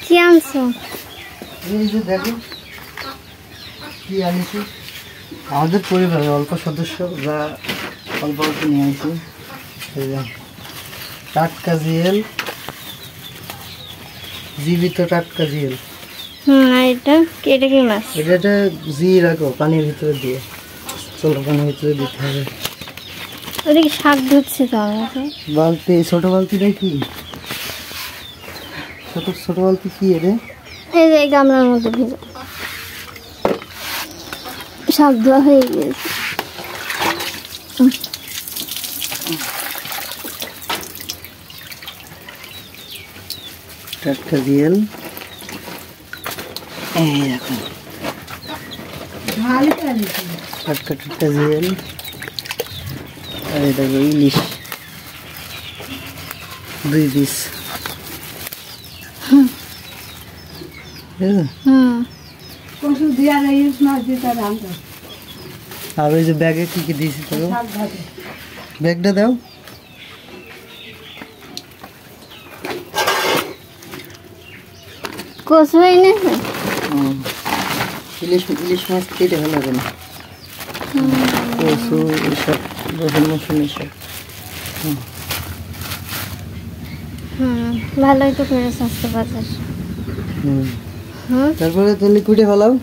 কি আনছো? এই যে দেখো কি আনছি। আমাদের পরিবারের অল্প সদস্য যা অল্প অল্প নিয়ে আসি। টাটকা জিয়েল, জীবিত টাটকা জিয়েল। এটা কি মাছ? এটা জিয়ে রাখো পানির ভিতরে দিয়ে। চলো পানির ভিতরে দিতে হবে। ওদিকে শাক ধুচ্ছে তো বালতি, ছোট বালতিটা কি? ছোট বালতি কি রে? এই যে গামলার মধ্যে ভিজে শাক ধোয়া হয়ে গিয়েছে। টাটকা জিয়েল এই এখন টাটকা জিয়েল। আর এটা ইলিশ 2 পিস। আর ওই যে ব্যাগে কি কি দিয়েছি তোকে? ব্যাগটা দাও। কচু এনেছে। ইলিশ মাছ কেটে ভালো লাগে না। কচু এসব রসুন মসুন এসব। ভালোই তো করে স্বাস্থ্য বাজার। তারপরে তাহলে কুটে ফেলাও।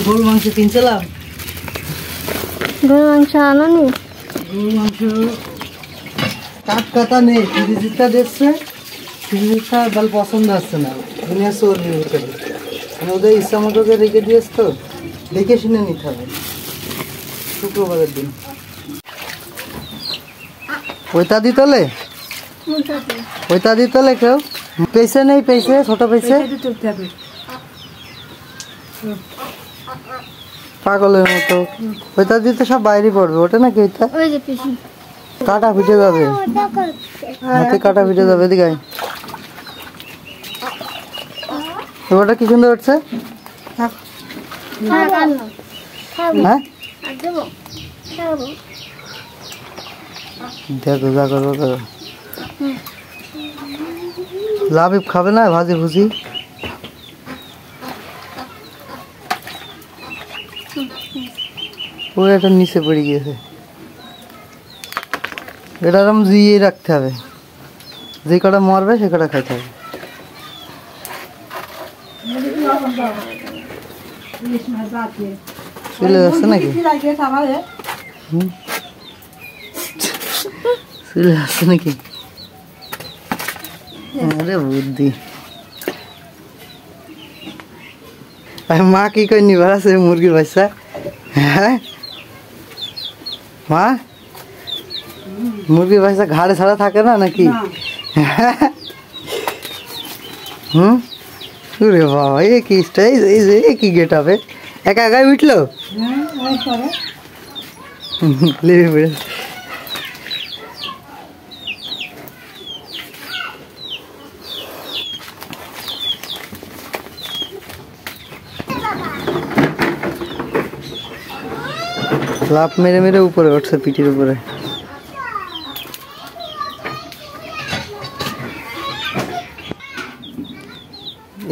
গরু মাংস কিনছিলাম। গরু মাংস আনোনি? গরু মাংস টাটকাটা নেই, ফ্রিজটা দেখছে। ফ্রিজটা ভাল পছন্দ আসছে না, দুনিয়া চর্বির ভিতরে। ওদের ইচ্ছা মতো রেখে দিয়েছ তো, দেখে শুনে নিতে হবে। শুক্রবারের দিন ওইটা দিতলে, ওইটা দিতলে কেউ পেছে নেই, পেছে ছোট পেছে পাগলের মতো। ওইটা দিতে সব বাইরে পড়বে। ওটা নাকি ওইটা কাটা ফিটে যাবে, হাতে কাটা ফিটে যাবে। এদিকে ওটা কি সুন্দর উঠছে। হ্যাঁ দেখো যা করবো করো। লাভিব খাবে না ভাজি ভুজি? ও এটা নিচে পড়ে গিয়েছে। এটা এরকম জিয়ে রাখতে হবে, যে কটা মরবে সে কটা খাইতে হবে। চলে যাচ্ছে নাকি? চলে যাচ্ছে নাকি? আরে বুদ্ধি। মা কি করে নিবার আছে মুরগির বাচ্চা? হ্যাঁ মা, মুরগির বাচ্চা ঘাড়ে ছাড়া থাকে না নাকি? রে বাবা, এ কি স্টাইল, এই কি গেট হবে? একা একাই উঠলো। লাফ মেরে মেরে উপরে উঠছে, পিঠের উপরে।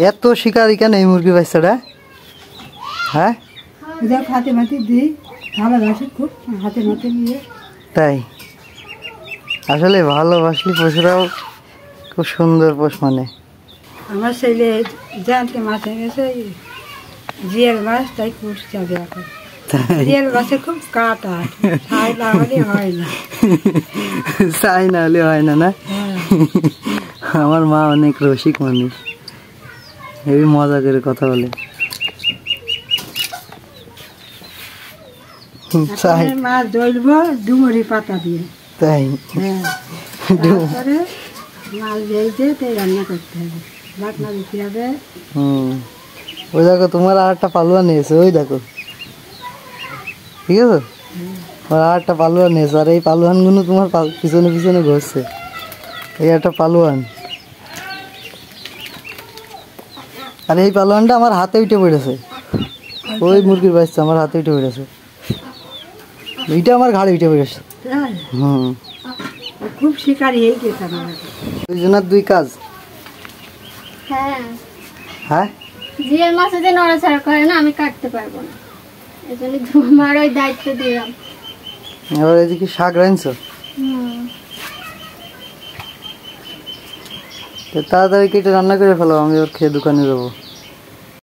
এত শিকারি কেন এই মুরগির বাচ্চাটা? হ্যাঁ তাই আসলে ভালোবাসলি পশুরাও খুব সুন্দর পোষ। মানে আমার ছেলে জানতে মাঠে গেছে জিয়াল মাছ, তাই পুষতে দেখো। জিয়াল মাছে খুব কাটা, ছাই না হলে হয় না। ছাই না হলে হয় না না? আমার মা অনেক রসিক মানুষ, এই মজা করে কথা বলে। মাছ ধরবো ডুমুরি পাতা দিয়ে। তাই মাছ ভেজে রান্না করতে হবে, বাটনা দিতে হবে। ওই দেখো তোমার আর একটা পালুয়া নিয়েছে, ওই দেখো ঠিক আছে। আর একটা পালুয়ান নিয়েছে, আর এই পালুয়ান গুলো তোমার পিছনে পিছনে ঘুরছে। এই একটা পালুয়ান, আর এই পালুয়ানটা আমার হাতে উঠে পড়েছে। ওই মুরগির বাচ্চা আমার হাতে উঠে পড়েছে। এইটা আমার ঘাড়ে উঠে পড়েছে। তাই? হুম, ও খুব শিকারি হয়ে গেছে আমার। দুইজনের দুই কাজ। হ্যাঁ, হ্যাঁ, জিয়াল মাছ যে নড়াচড়া করে না, আমি কাটতে পারবো না, এই জন্য তোমার ওই দায়িত্ব দিলাম। এবার এদিকে শাক রাঁধছো, হুম, তো তাড়াতাড়ি কেটে রান্না করে ফেলো, আমি ওর খেয়ে দোকানে যাবো।